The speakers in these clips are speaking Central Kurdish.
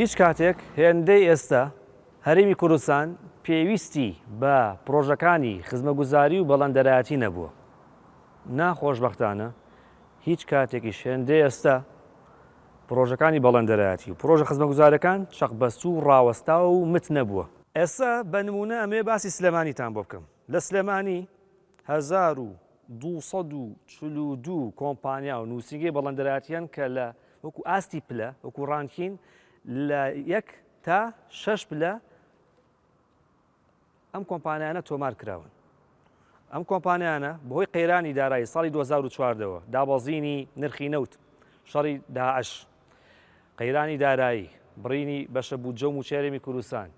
هیچ کاتێک هێندەی ئێستا هەرێمی کوردستان پێویستی بە پرۆژەکانی خزمەتگوزاری و بەڵندەرایەتی نەبووە. ناخۆشبەختانە هیچ کاتێکیش هێندەی ئێستا پرۆژەکانی بەڵندەرایەتی و پرۆژە خزمەتگوزارەکان چەقبەست و ڕاوەستا و مت نەبووە. ئێستا بە نمونە ئەمێ باسی سلێمانیتان بۆ بکەم. لە سلێمانی 1242 کۆمپانیا و نووسینگەی بەڵندەرایەتیان کە لە وەکو ئاستی پلە وەکو ڕانکین لە 1 تا 6 پلە ئەم کۆمپانیانە تۆمار کراون. ئەم کۆمپانیانە بەهۆی قەیرانی دارایی ساڵی 2014ەوە دابەزینی نرخی نەوت شەڕی داعش قەیرانی دارایی بڕینی بەشە بوجە و موچێرەمی کوردستان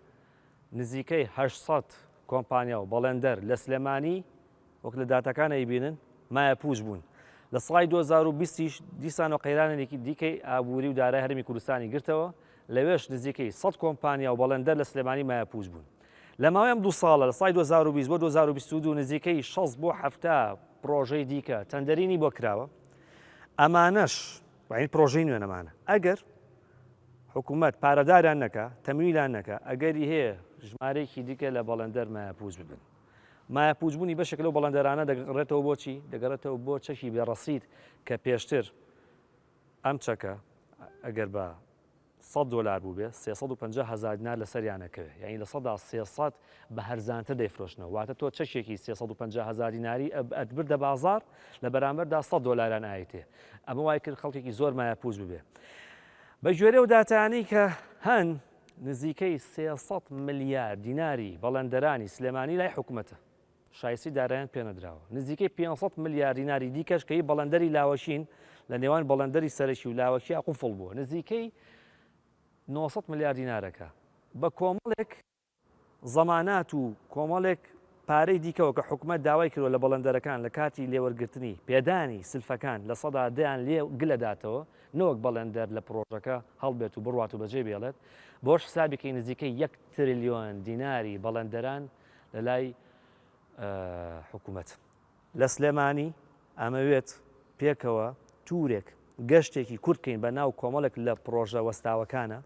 نزیکەی 800 کۆمپانیا و بەڵێندەر لە سلێمانی وەک لە داتەکانە ئەیبینن مایە پوش بوون. لە ساڵی 2020 دیسان و قەیرانێکی دیکەی ئابووری و دارای هەرمی کوردستانی گرتەوە لەوێش نزیکەی 100 کۆمپانیا و بەڵێندەر لە سلێمانی مایە پوش بوون. لە ماوەی ئەم 2 ساڵە لە ساڵی 2020 بۆ 2022 نزیکەی 6 بۆ 7 پرۆژەی دیکە تەندەرینی بۆ کراوە. ئەمانەش پرۆژەی نوێنەمانە ئەگەر حکوومەت پارەداریان نەکە تەمویلیان نەکە ئەگەری هەیە ژمارەیەکی دیکە لە بەڵێندەر مایە پوش ببن. مایە پوچبوونی بەشێک لەو بەڵێندەرانە دەگەڕێتەوە بۆچی دەگەڕێتەوە بۆ چەکی بێڕەسید کە پێشتر ئەم چەکە ئەگەر بە $100 بوو بێ 350,000 دینار لەسەریانەکەوێت یعنی لە 300 بە هەرزانتر دەیفرۆشنەوە واتە تۆ چەشێکی 350,000 دیناری ئەتبردە بازار لە بەرامبەردا $100 ئایتێ. ئەمە وای کرد خەڵکێکی زۆر مایە پوچ ببێ. بە ژێرە و داتانی کە هەن نزیکەی 300 ملیار دیناری بەڵێندەرانی سلێمانی لای حکوومەتە شایستی دارایان پێنەدراوە. نزیکەی 500 ملیار دیناری دیکەش کەی بەڵێندەری لاوەشین لە نێوان بەڵێندەری سەرەکی و لاوەشی قوفڵ بووە نزیکەی 900 ملیار دینارەکە بە کۆمەڵێک زەمانات و کۆمەڵێک پارەی دیکەوە کە حکوومەت داوای کردوە لە بەڵێندەرەکان لە کاتی لێوەرگرتنی پێدانی سلفەکان لە سەدا دەیان لێ گلەداتەوە نەوەک بەڵێندەر لە پرۆژەکە هەڵبێت و بڕوات و بەجێ بێڵێت بۆش حسابێکی نزیکەی 1 تریلیۆن دیناری بەڵێندەران لە لای حکوومەت. لە سلێمانی ئەمەوێت پێکەوە توورێک گەشتێکی کورتکەین بە ناو کۆمەڵێک لە پرۆژە وەستاوەکانە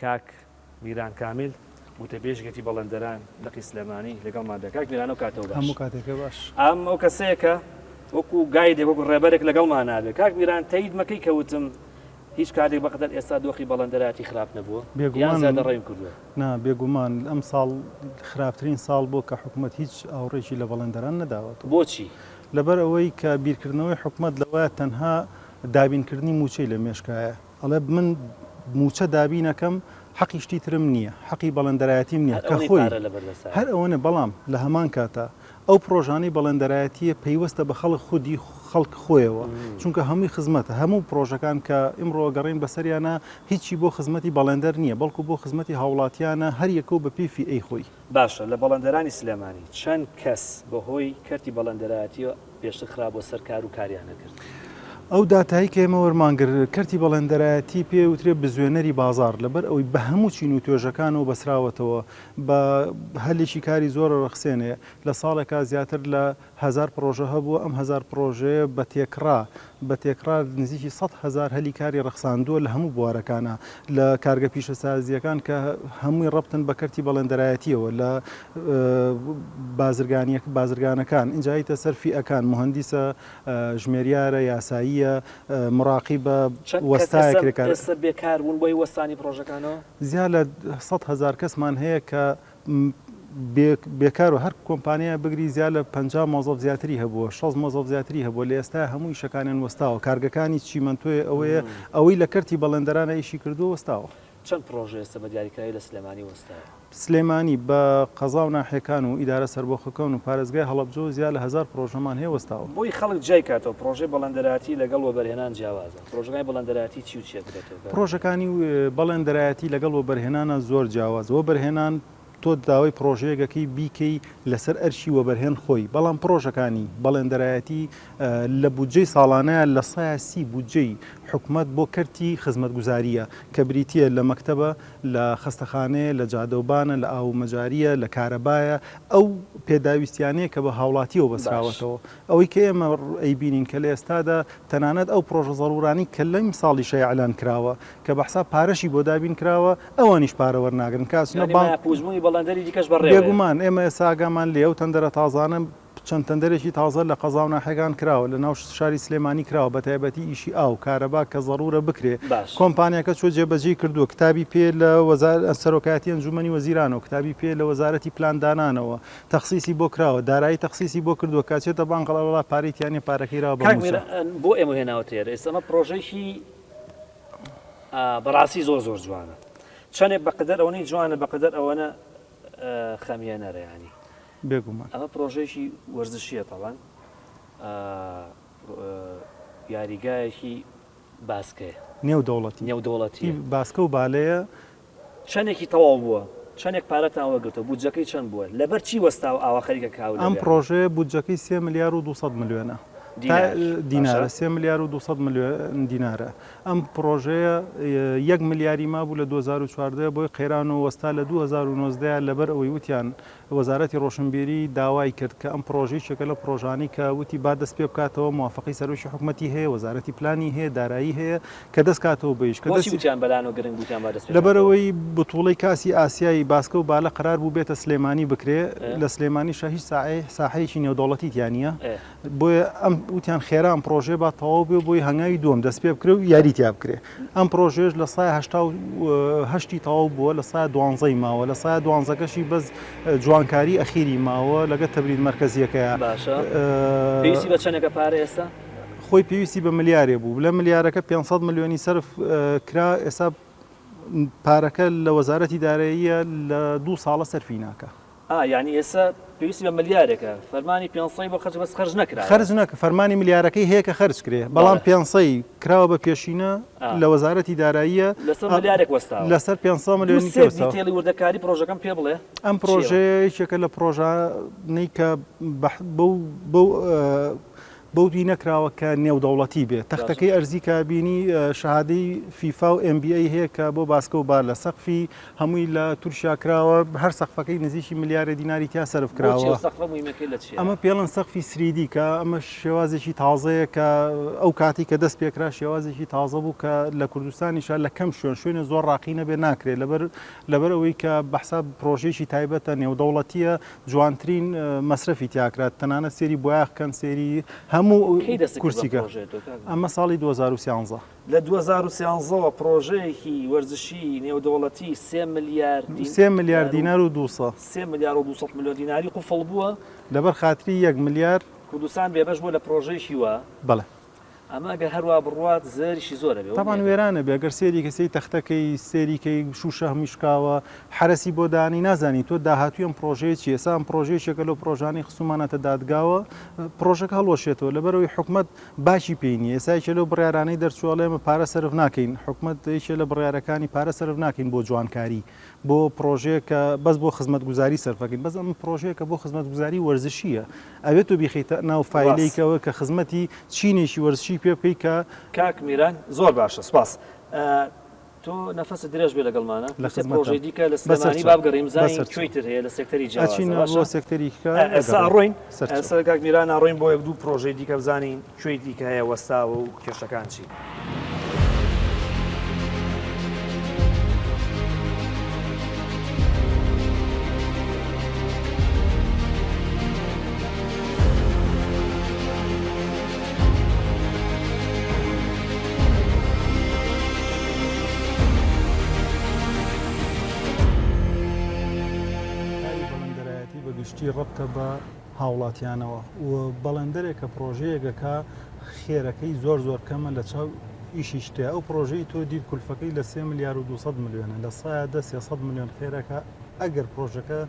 کاک میران کامیل وتەبێژگەتی بەڵێندەران لەقی سلێمانی لەگەڵمان دەکات میران و کاتەوە باش. هەموو کاتێکە باش. ئەم ئەو کەسەیەکە وەکو گایدێک وەکو ڕێبەرێک لەگەڵمان نابێت. کاک میران تایید مەکەی کەوتم هیچ کاتێک بەقەدەر ئێستا دۆخی بەڵێندەراتی خراپ نەبووە یان زیادە ڕێیم کردووە؟ نا بێگومان ئەم ساڵ خراپترین ساڵ بۆ کە حکوومەت هیچ ئاوڕێکی لە بەڵێندەران نەداوەت. بۆچی؟ لەبەر ئەوەی کە بیرکردنەوەی حکوومەت لەوەیە تەنها دابینکردنی موچەی لە مێشکایە ئەڵێ من موچە دابینەکەم حەقی شتی ترم نییە حەقی بەڵێندەرایەتیم نییە کە خۆی هەر ئەوەنە بەڵام لە هەمان کاتە ئەو پرۆژانەی بەڵێندەرایەتیە پەیوەستە بە خەڵک خودی خەڵک خۆیەوە چونکە هەمووی خزمەتە هەموو پرۆژەکان کە ئمڕۆ گەڕین بەسەریانە هیچی بۆ خزمەتی بەڵێندەر نییە بەڵکو بۆ خزمەتی هاوڵاتیانە هەر یەکەو بە پێفی ئەی خۆی. باشە لە بەڵێندەرانی سلێمانی چەند کەس بەهۆی کەرتی بەڵێندەرایەتیەوە پێشتر خراپبووە سەر کار و کاریانە کرد؟ ئەو داتایی کە ئێمە وەرمانگر کەرتی بەڵێندەرایەتی پێوترێ بزوێنەری بازار لەبەر ئەوەی بە هەموو چین و توێژەکانەوە بەسراوەتەوە بە هەلێکی کاری زۆر ڕەخسێنێ لە ساڵێکا زیاتر لە 1000 پرۆژە هەبووە ئەم 1000 پرۆژەیە بە تێکرا نزیکی 100,000 هەلی کاری ڕەخساندووە لە هەموو بوارەکانە لە کارگە پیشەسازیەکان کە هەمووی ڕەبتن بە کەرتی بەڵێندەرایەتیەوە لە بازرگانەکان ئینجایتە سەرفیئەکان مهندیسە ژمێریارە یاسایی مراقی بە وەستایەکێکار ئێستا بێکار بوون بۆی وەستانی پرۆژەکانەوە زیاد لە 100,000 کەسمان هەیە کە بێکار و هەر کۆمپانیا بگری زیاد لە 50 مۆزەف زیاتری هەبووە 6 مۆزەف زیاتری هەبووە لە ئێستا هەمووی شەکانیان وەستاوە کارگەکانی چیمەنتۆی ئەوەیە ئەوەی لە کەرتی بەڵێندەرانە ئیشی کردو وەستاوە. چەند پرۆژە ئێستا بە دیاریکراوی لە سلێمانی وەستاوە؟ سلێمانی بە قەزا و ناحیەکان و ئیدارە سەربەخۆکەون و پارێزگای هەڵەبجە زیاد لە 1000 پرۆژەمان هەیە وەستاوە. بۆی خەڵک جای کاتەوە پرۆژەی بەڵێندەراتی لەگەڵ وەبەرهێنان جیاوازە. پرۆژەکانی بەڵێندەراتی چی و چیە دەبێتەوە؟ پرۆژەکانی بەڵێندەرایەتی لەگەڵ وەبەرهێنانە زۆر جیاوازە. وەبەرهێنان تۆ داوای پرۆژەیەکەکەی بیکەی لەسەر ئەرشی وەبەرهێن خۆی بەڵام پرۆژەکانی بەڵێندەرایەتی لە بودجەی ساڵانەیە لە 130 بودجەی حکومت بۆ کەرتی خزمەتگوزاریە کە بریتە لە مەکتەبە لە خستەخانەیە لە جادەوبانە لە ئاومەجاریە لە کارەبایە ئەو پێداویستیانەیە کە بە هاوڵاتیەوە بەسراوەتەوە ئەوەی کە ئێمە ئەیبینین کە لە ئێستادا تەنانەت ئەو پرۆژە زەڕورانی کە لەم ساڵی شەی ئەلان کراوە کە بەحسا پارەشی بۆ دابین کراوە ئەوانیش پارە وەرناگرن کاسنە پوزموی بەڵندەری دیکەش بەڕێ بێگومان ئێمە ئێستا ئاگامان لێ ئەو تەندەرە تازانە چەند تەندەرێکی تازە لە قەزاو ناحەکان کراوە لە ناو شاری سلێمانی کراوە بە تایبەتی ئیشی ئاو کارەبا کە زەڕورە بکرێ کۆمپانیەکە چۆ جێبەجێ کردووە کتابی پێ لە سەرۆکایەتی ئەنجومەنی وەزیرانەوە کتابی پێ لە وەزارەتی پلاندانانەوە تەخسیسی بۆ کراوە دارایی تەخسیسی بۆ کردووە کاچێتە بانقەڵەوەڵا پارەیتیانێ پارەکەیراوە بۆ ئێمە هێناوەتێرە ئێستەمە پرۆژێکی بەڕاستی زۆر زۆر جوانە چەندێک بەقدر ئەوەی جوانە بەقدر ئەوەنە خەمیانەرە ینی بێگومان ئەمە پرۆژێکی وەرزشیە تەڵەن یاریگایەکی باسکەیە نێودەوڵەتی باسکە و بالەیە چەندێکی تەواو بووە چەندێک پارەتان وەگرتە بودجەکەی چەند بووە لەبەر چی وەستا و ئاوا خەریکە کاو ئەم پرۆژەیە بودجەکەی 3 ملیار و 200 ملیۆنە دینارە 3 ملیار و 200 ملیۆن دینارە ئەم پرۆژەیە 1 ملیاری ما بوو لە 2014 بۆی قەیران و وەستا لە 2019 لەبەر ئەوەی وتیان وەزارەتی ڕۆشنبیری داوای کرد کە ئەم پرۆژەی شەکە لە پرۆژانی کە وتی با دەست پێ بکاتەوە موافقی سەرۆکی حکوومەتی هەیە وەزارەتی پلانی هەیە دارایی هەیە کە دەست کاتەوە بەیش کە دەستیان بەلانەوە گرنگ بوتیان با دەست لەبەرەوەی بتوڵەی کاسی ئاسیایی باسکە و بالە قرار بوو بێتە سلێمانی بکرێ لە سلێمانی هیچ ساحەیەکی نێودەوڵەتی تیانە بۆیە ئەم وتیان خێران پرۆژێ با تەواو بێ بۆی هەنگاوی دووەم دەست پێ بکرێ و یاریتیا بکرێ ئەم پرۆژێش لە 180 تەواو بووە لە 112 ماوە لە 112کەشی بەس جوانکاری ئەخیری ماوە لەگە تەبرید مەرکەزیەکەیە پێویستی بە چەندێکە پارە ئێستا خۆی پێویستی بە ملیارێ بوو لە ملیارەکە 500 ملیۆنی سەرف کرا ئێستا پارەکە لە وەزارەتی داراییە لە 2 ساڵە سەرفی ناکە یعنی ئێستا پێویستی بە ملیارێکە فەرمانی 500 بۆ خەرج بەس خەرج نەکرا خەرج نەکە فەرمانی ملیارەکەی هەیە کە خەرج کرێ بەڵام 500 کراوە بە پێشینە لە وەزارەتی داراییە لەسەر ملیارێک وەستا لەسەر 500 ملیۆنی دیتێڵی وردەکاری پرۆژەکەم پێ بڵێ ئەم پرۆژەیەکێکە لە پرۆژانەی کە بەو دوی نەکراوە کە نێودەوڵەتی بێت تەختەکەی ئەرزی کابینی شەهادەی فیفا و MBA هەیە کە بۆ باسکە و بار لە سەقفی هەمووی لە تورکیا کراوە هەر سەقفەکەی نزیکی ملیارە دیناری تا سەرف کراوە ئەمە پێڵەن سەقفی سریدی کە ئەمە شێوازێکی تازەیە کە ئەو کاتی کە دەست پێکرا شێوازێکی تازە بوو کە لە کوردستانیشا لە کەم شوێنە زۆر ڕاقی نەبێ ناکرێت لەبەر ئەوەی کە بەحساب پرۆژێکی تایبەتە نێودەوڵەتیە جوانترین مەصرفی تیاکرات تەنانە سێری بۆیاخکەن سێری هەموو کورسیکە ئەمە ساڵی 2013 لە 2013 پرۆژەیەکی وەرزشی نێودەوڵەتی 3 ملیار دینار و 200 3 ملیار و 200 ملیۆن دیناری قوفڵ بووە لەبەر خاتری 1 ملیار کوردستان بێبەش بووە لە پرۆژەیەکی وە بەڵێ ئەمە ئەگەر هەروە بڕوات زەریشی زۆرە بێ تاوان وێرانە بێ ئەگەر سێری کەسەی تەختەکەی سێریکەی شوشە هەمیشکاوە حرەسی بۆ دانی نازانی تۆ داهاتوی ئەم پرۆژەیە چی ئێستا ئەم پرۆژەیەکە لەو پرۆژانەی خسومانەتە دادگاوە پرۆژەکە هەڵۆشێتەوە لەبەرەوەی حکومت باشی پێینی ئێسایکە لەو بڕیارانەی دەرچوەڵێمە پارە سەرف ناکەین حکومت یەکێ لە بڕیارەکانی پارە سەرف ناکەین بۆ جوانکاری بۆ پرۆژەیەکە بەس بۆ خزمەتگوزاری سەرفەکەین بەس ئەم پرۆژەیەکە بۆ خزمەتگوزاری وەرزشیە ئەوێت تۆ بیخیتە ناو فایلێکەوە کە خزمەتی چینێکی وەرزشی پێ بکەی کە کاک میران زۆر باشە سپاس تۆ نەفەسە درێژ بێ لەگەڵمانە لە پرۆژەی دیکە لە سلێمانی بابگەڕێم زانین کوێتر هەیە لە سێکتەری جیاواز سێکتەری ئەڕۆین کاک میران ئاڕۆین بۆ یەک دوو پرۆژەی دیکە بزانین کوێی دیکە هەیە وەستاوە و کێشەکان چی ڕەبتە بە هاوڵاتیانەوە و بەڵێندەرێکە پرۆژەیەکەکە خێرەکەی زۆر زۆر کەمە لە چاو ئیشی شتەیە ئەو پرۆژەی تۆ دیت کولفەکەی لە 3 ملیار و 200 ملیۆنە لە 300 ملیۆن خێرەکە ئەگەر پرۆژەکە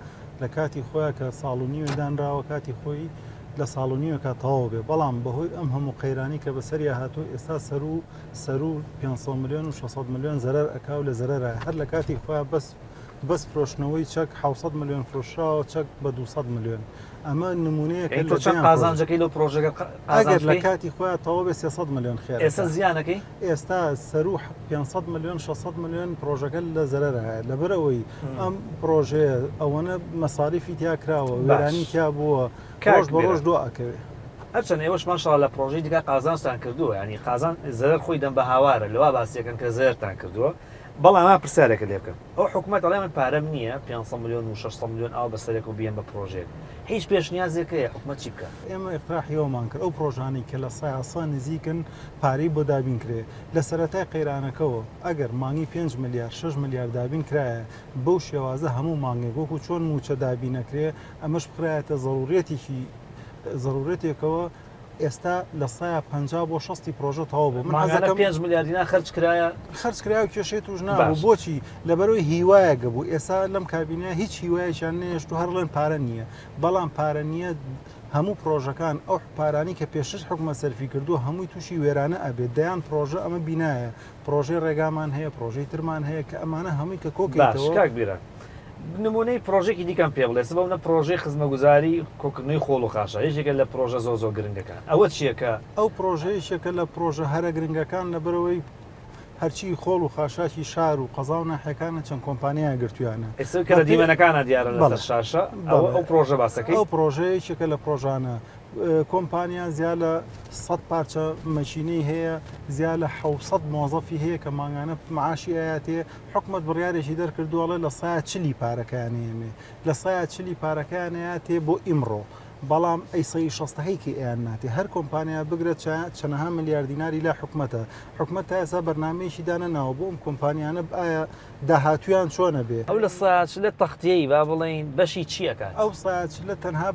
لە کاتی خۆیان کە ساڵ و نیوەدانراوە کاتی خۆی لە ساڵ و نیوەکە تەواو بێ بەڵام بەهۆی ئەم هەموو قەیرانی کە بەسەریا هاتوو ئێستا سەر و 500 ملیۆن و 600 ملیۆن زەرەر ئەکاو لە زەرەرە هەر لە کاتی خۆیان بەس بەس فرۆشتنەوەی چەک 600 میلیۆن فرۆشراوە چەک بە 200 میلیۆن ئەمە نمونەیەکە چەند قازانجەکەی لە پرۆژەکە ئەگەر لە کاتی خۆیان تەواو بێ 300 میلیۆن خێر ئێستا زیانەکەی ئێستا سەر و 500 میلیۆن 600 میلیۆن پرۆژەکە لە زەرەرە لەبەرەوەی ئەم پرۆژەیە ئەوەنە مەساریفی تیا کراوە وێرانی تیا بووە ڕۆژ بە ڕۆژ دو ئەکەوێ هەرچەند ئێوەش ماشەڵا لە پرۆژەی دیکە قازانستان کردووە ینی قازان زەرەر خۆی دەم بە هاوارە لەوا باسیەکەن کە زەرتان کردووە بەڵام ئەمە پرسیارێکە لێ بکەم ئەو حکوومەت دەڵێ من پارەم نییە 500 میلیۆن و 600 میلیۆن ئاو بەسەرێک و بیان بە پرۆژێک هیچ پێشنیازێکەیە حکوومەت چی بکات ئێمە ئیقتراحیەوەمان کرد ئەو پرۆژانەی کە لە سایاسا نزیکن پارەی بۆ دابین کرێ لە سەرەتای قەیرانەکەەوە ئەگەر مانگی 5 میلیارد 6 میلیارد دابین کرایە بەو شێوازە هەموو مانگێک وەکو چۆن موچە دابینەکرێ ئەمەش بخرایەتە ضرورەتێکەوە ئێستا لە سایە 50 بۆ 60 پرۆژە تەواو بوو من 5 میلیاردینا خەرج کرایە کێشەی توش نابوو بۆچی لەبەرەوەی هیوایە گەبوو ئێستا لەم کابینە هیچ هیوایەکیان نێشت و هەرڵێن پارە نییە بەڵام پارە نییە هەموو پرۆژەکان ئەو پارانی کە پێشش حکومە سەرفی کردو هەمووی تووشی وێرانە ئەبێت دەیان پرۆژە ئەمە بینایە پرۆژەی ڕێگامان هەیە پرۆژەی ترمان هەیە کە ئەمانە هەمووی کە کۆکێتەوە بیرە نمونەی پرۆژێکی دیکەم پێ بڵێ بەونە پرۆژەی خزمەگوزاری کۆکردنەوەی خۆڵ و خاشە هیچێکە لە پرۆژە زۆ گرنگەکان ئەوە چیەکە ئەو پرۆژەیەکە لە پرۆژە هەرە گرنگەکان لەبەرەوەی هەرچی خۆڵ و خاشاکی شار و قەزا و ناحەکانە چەند کۆمپانیای گرتویانە ئێستا کە لە دیمەنەکانە دیارە لەسەر شاشە ئەو پرۆژە باسەکەی ئەو پرۆژەیەکێکە لە پرۆژانە کۆمپانیا زیاد لە 100 پارچە مەشینەی هەیە زیاد لە 600 مۆزەفی هەیە کە ماگانە معاشی ئاەتێ حکومت بڕیارێکی دەرکردووەڵێ لە سایە چلی پارەکانێمێ لە سایە چلی پارەکانەیە تێ بۆ ئیمڕۆ بەڵام ئەی سەی شەستەهەیکی ئەیان ناتی هەر کۆمپانیا بگرێت چەنەها ملیارد دیناری لە حکومەتە حکومەت تا ئێستا بەرنامەیەکی دانە ناوە بۆ ئەم کۆمپانیانە ئایا داهاتویان چۆنە بێ ئەو لە ساچ لە تەختەیە با بڵین بەشی چیەکە ئەو ساچ لە تەنها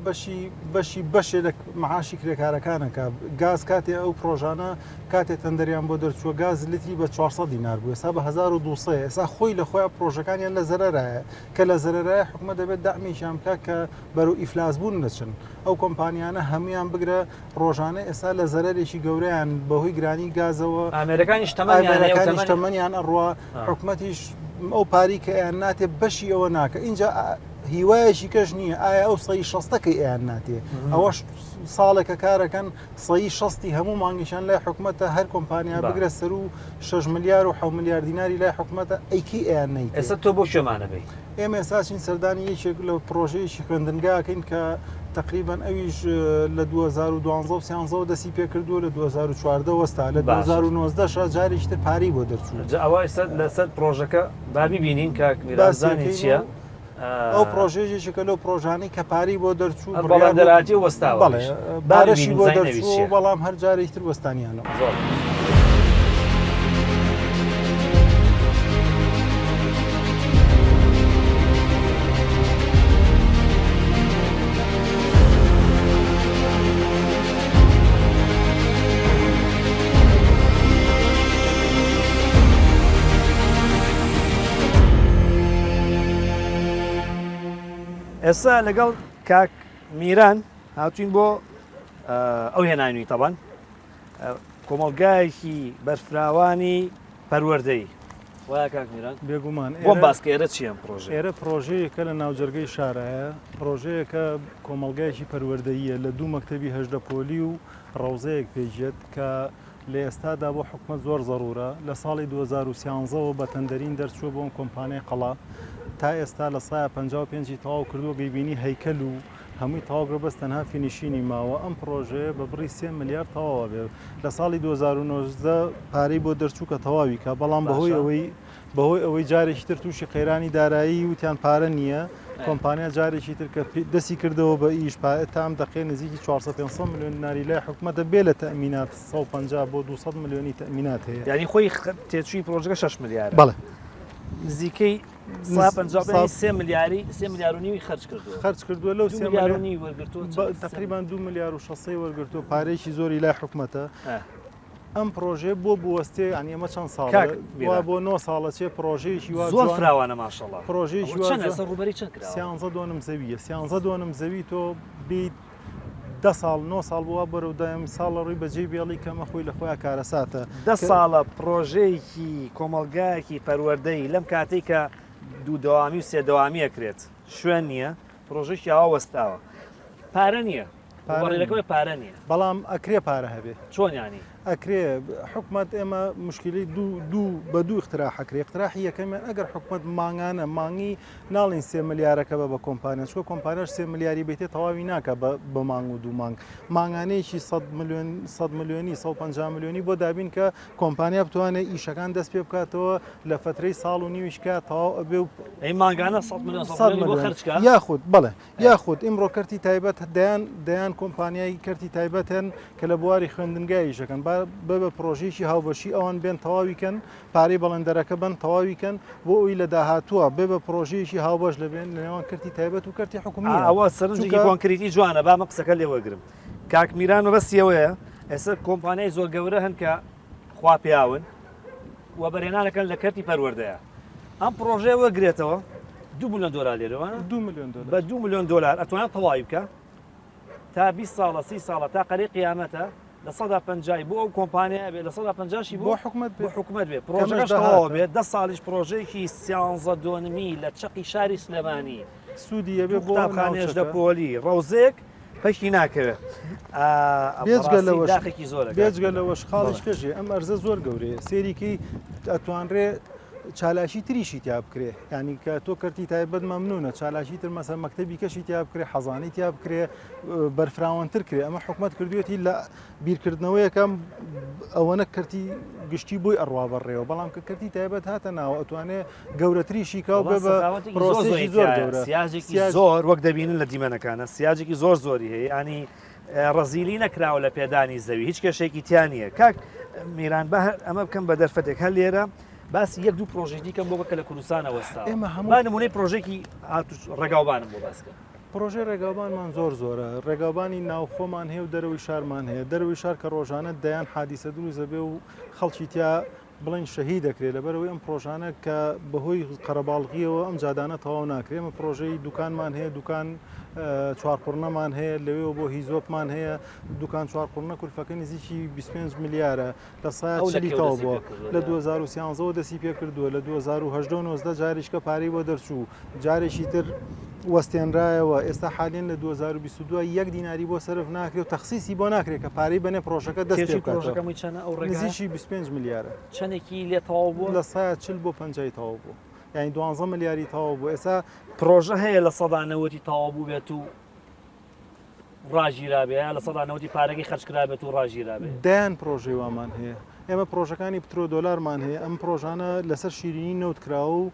بەشێ لە معاشی کرێکارەکانەکە گاز کاتێ ئەو پرۆژانە کاتێ تەندەریان بۆ دەرچووە گاز لتری بە 400 دینار بوو ئێستا بە 1200 ئێستا خۆی لە خۆیان پرۆژەکانیان لە زەرەرایە کە لە زەرەرایە حکومەت دەبێت دامیشیان بکات کە بەرەو ئیفلاسبوون دەچن ئەو کۆمپانیانە هەمویان بگرە ڕۆژانە ئێستا لە زەرەرێکی گەورەیان بەهۆی گرانی گازەوە ئەمریکانیش تەمەنیان ئەڕوا حکومەتیش ئەو پاری کە ئەیان ناتێ بەشی ئەوە ناکە اینجا هیوایەکی کەش نییە ئایا ئەو سەی شەستەکەی ئەیان ناتێ ئەوەش ساڵێکە کارەکەن سەی شەستی هەموو مانگیشان لای حکومەتە هەر کۆمپانیا بگرە سەر و 6 میلیارد و 7 میلیارد دیناری لای حکومەتە ئەیکی ئەیان نەیت ئێستا تۆ بۆ شێمانە بێ ئێمە ئێساسین سەردانی یەکێک لە پرۆژەیەکی خوێندنگاکەین کە تقریبان ئەویش لە 2012 دەسی پێ کردووە لە 2014 وەستا لە 2019 جارێکی تر پارەی بۆ دەرچوو ئەوە ئێستا لەسەر پرۆژەکە بابی بینین کاک میرازانی چییە؟ ئەو پرۆژێژێکە لەو پرۆژانەی کە پارەی بۆ دەرچوو بەڵاندەراتی وەستاوە بارەشی بۆ دەرچوو بەڵام هەر جارێکی تر وەستانیانەوە. ئێستا لەگەڵ کاک میران هاتوین بۆ ئەو هێنانووی تەبەن کۆمەڵگایەکی بەرفراوانی پەروەردەی وایە کاک میران بێگومان بۆم باسکێرە چییە پرۆژە ئێرە پرۆژەیەکە لە ناوجەرگەی شارایە پرۆژەیەکە کۆمەڵگایەکی پەروەردەییە لە دوو مەکتەبی هەژدە پۆلی و ڕەوزەیەک پێیجێت کە لە ئێستادا بۆ حکومەت زۆر زەڕورە لە ساڵی 2013ەوە بە تەندەرین دەرچووە بۆم کۆمپانیای قەڵا تا ئێستا لە سایە 55 تەواو کردووە گەیبینی هەیکەل و هەمووی تەواوگرە بەس تەنها فینیشینی ماوە ئەم پرۆژەیە بە بڕی 3 میلیارد تەواوە بێ لە ساڵی 2019 پارەی بۆ دەرچوو کە تەواوی کە بەڵام بەهۆی ئەوەی جارێکی تر تووشی قەیرانی دارایی وتیان پارە نییە کۆمپانیا جارێکی تر کە دەستی کردەوە بە ئیش تام دەقێ نزیکی 400 میلیۆن دیناری لای حکومەتە بێ لە تەمینات 150 بۆ 200 میلیۆنی تەمینات هەیە یعنی خۆی تێچووی پرۆژەکە 6 میلیارد بەڵێ نزیکەی 3 میلیاری 3 میلیارد و نیوی خرج کردووە لەو 3 میلیارد و نیو وەرگرتووە تقریبان 2 میلیارد و 600 وەرگرتووە پارێکی زۆری لای حکومەتە ئەم پرۆژێ بۆ بوەستێ ئەنی ئەمە چەند ساڵ بۆ 9 ساڵە چێ پرۆژەیەکی وا زۆر فراوانە ماشەڵڵا پرۆژەیەکی ڕوبەری چەند کرا 13 دۆنم زەویە 13 دۆنم زەوی تۆ بیت 10 ساڵ 9 ساڵ بووە بەرەودایم ساڵە ڕووی بەجێ بێڵی کەمە خۆی لە خۆیان کارەساتە 10 ساڵە پرۆژەیەکی کۆمەڵگایەکی پەروەردەی لەم کاتێک کە دوو دەوامی و سێ دەوامی ئەکرێت شوێن نییە پرۆژێکی ئاوا وەستاوە پارە نییە بەڕێەکەی پارە نییە بەڵام ئەکرێ پارە هەبێ چۆنیانی ئەکرێ حکومت ئێمە مشکلی بە دوو اختراع حکرێ اختراحی یەکەمێن ئەگەر حکومت مانگانە مانگی ناڵین 3 ملیارەکە بە کۆمپانیا چکە کۆمپانیاش 3 ملیاری بێتێ تەواوی ناکە بە مانگ و دوو مانگ مانگانەیەکی 100 میلیۆنی 150 میلیۆنی بۆ دابین کە کۆمپانیا بتوانێت ئیشەکان دەست پێ بکاتەوە لە فترەی ساڵ و نیویشکە تەواو ئەبێ و ئەی مانگانە 100 میلیۆن بۆ خەرجکە یاخود بڵێ یاخود ئیمڕۆ کەرتی تایبەت دەیان کۆمپانیای کەرتی تایبەتن کە لە بواری خوێندنگاییشەکەن بە پرۆژێکی هاوبەشی ئەوان بێن تەواویکەن پارەی بەڵندەرەکە بن تەواویکەن بۆ ئەوی لە داهاتووە بە پرۆژەیەکی هاوبەش لەبێن لەنێوان کەرتی تایبەت و کەرتی حکومی ئەوە سەرنجێکی کۆنکریتی جوانە بامە قسەکە لێ وەرگرم کاکمیران بەسیەوەیە ئێستا کۆمپانیای زۆر گەورە هەن کە خوا پیاون و بەرهێنانەکەن لە کەرتی پەروەردەیە ئەم پرۆژەیە وەرگرێتەوە 2 میلیۆن دلار لێرەوە 2 میلیۆن بە 2 میلیۆن دلار ئەتوانێت تەواوی بکە تا 20 ساڵە 30 ساڵە تا قەری قیامەتە لە 150 بۆ ئەو کۆمپانیا بێت لە 150 بۆ حکومت بێت پرۆژەکەش تەواو بێت 10 ساڵیش پرۆژەیەکی 13 لە چەقی شاری سلێمانی سوودی ئەبێ بۆ قوتابخانەیەش لە پۆلی ڕەوزێک پەشی ناکەوێت بێجگە لەوەش خاڵش کەژێ ئەم ئەرزە زۆر گەورەیە سێریکی ئەتوانرێ چالاشی تریشی تیا بکرێ ینی کە تۆ کەرتی تایبەت مەمنونە چالاشی تر مەسەر مەکتەبی کەشی تیا بکرێ حەزانی تیا بکرێ بەرفراوانتر کرێ ئەمە حکومت کردوێتی لە بیرکردنەوەیەکەم ئەوەنە کەرتی گشتی بۆی ئەڕوا بەڕێەوە بەڵام کە کەرتی تایبەت هاتە ناوە ئەتوانێت گەورەتریشی کا بێ بە پرۆسێکی زۆر گەورە سیاجێکی زۆر وەک دەبینن لە دیمەنەکانە سیاجێکی زۆر زۆری هەیە ینی ڕزیلی نەکراوە لە پێدانی زەوی هیچ کێشێکی تیانە کاک میران ئەمە بکەم بە دەرفەتێک هەر لێرە باسی یەک دوو پرۆژێکی کەم بۆ بکە لە کوردستانە وەستا با نمونەی پرۆژێکی ڕێگاوبانم بۆ باسکە پرۆژێ ڕێگاوبانمان زۆرە ڕێگاوبانی ناوخۆمان هەیە و دەرەوەی شارمان هەیە دەرەوەی شار کە ڕۆژانە دەیان حادیسە دروست دەبێ و خەڵکی تیا بڵین شەهید دەکرێت لەبەرەوەی ئەم پرۆژانە کە بەهۆی قەرەباڵغیەوە ئەم جادانە تەواو ناکرێت ئەمە پرۆژەی دوکانمان هەیە دوکان چوارقڕنەمان هەیە لەوێەوە بۆ هیزۆپمان هەیە دوکان چوارقڕنە کولفەکە نزیکی 25 میلیارە لە سایە چلیتەوە بووە لە 2013 دەسی پێ کردووە لە 2019 جاریشکە پارەی بۆ دەرچوو جارێکی تر وەستێنرایەوە ئێستا حالێن لە 2022 1 دیناری بۆ سرف ناکرێت و تەخسیسی بۆ ناکرێت کە پارەی بنێ پرۆژەکە دەستی پرۆژەکەمی چەنە ئەو ڕێگەزیشی 25 میلیارە چەندێکی لێ تەواو بوو لە سایە 40 بۆ 50 تەواو بوو یعنی 12 ملیاری تەواو بوو ئێستا پرۆژە هەیە لە سەدانەوەتی تەواو بوو بێت و ڕاژیرابێ لە سەدانەوەتی پارەکەی خەرجکرابێت و ڕاژیرابێت دایان پرۆژەی وامان هەیە ئێمە پرۆژەکانی پترۆ دۆلارمان هەیە ئەم پرۆژانە لەسەر شیرینی نەوتکراوە و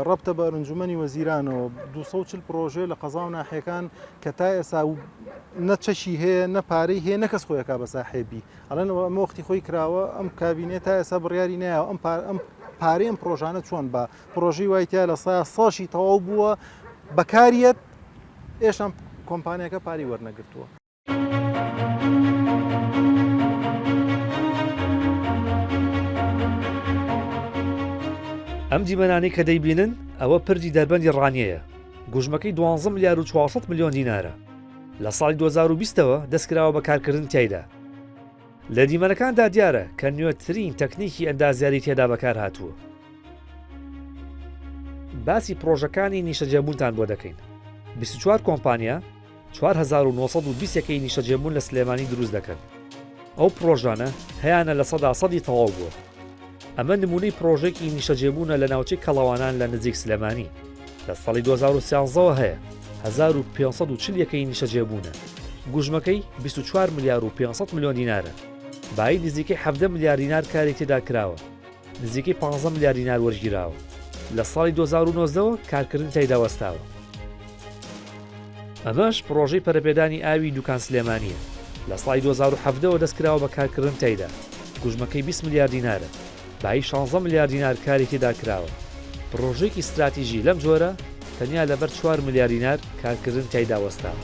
ڕەبتە بە ئەنجومەنی وەزیرانەوە 240 پرۆژێ لە قەزا و ناحیەکان کە تا ئێستا نە چەشی هەیە نە پارەی هەیە نەکەس خۆیەکە بە ساحێبی ئەڵێنەوە ئەمە وەختی خۆی کراوە ئەم کابینێ تا ئێستا بڕیاری نایەوە ئەم پارەی ئەم پرۆژانە چۆن بە پرۆژەی وایتیا لە سایە ساشی تەواو بووە بەکاریەت ئێشم کۆمپانیەکە پاری وەرنەگرتووە. ئەم دیمەنانەی کە دەیبینن ئەوە پردی دەربەندی ڕانیەیە گوژمەکەی 12 میلیارد و 400 میلیۆن دینارە لە ساڵی 2020ەوە دەستکراوە بە کارکردن تایدا لە دیمەنەکاندا دیارە کە نوێترین تەکنیکی ئەندازیاری تێدا بەکار هاتووە باسی پرۆژەکانی نیشەجێبوونتان بۆ دەکەین 24 کۆمپانیا 4920ەکەی نیشەجێبوون لە سلێمانی دروست دەکەن ئەو پرۆژانە هەیانە لە 100% تەواو بووە ئەمە نمونەی پرۆژێکی نیشەجێبوونە لە ناوچەی کەڵەوانان لە نزیک سلێمانی لە ساڵی 2013ەوە هەیە 1540ەکەی نیشەجێبوونە گوژمەکەی 24 میلیارد و 500 میلیۆن دینارە بای نزیکەی 17 میلیارد دینار کاری تێدا کراوە نزیکەی 15 میلیارد دینار وەرگیراوە لە ساڵی 2009ەوە کارکردن تایدا وەستاوە ئەمەش پرۆژەی پەرەپێدانی ئاوی دوکان سلێمانیە لە ساڵی 2017ەوە دەستکراوە بە کارکردن تایدا گوژمەکەی 20 میلیارد دینارە بای 16 میلیارد دینار کاری تێدا کراوە پرۆژێکی استراتیژی لەم جۆرە تەنیا لەبەر 4 میلیارد دینار کارکردن تایدا وەستاوە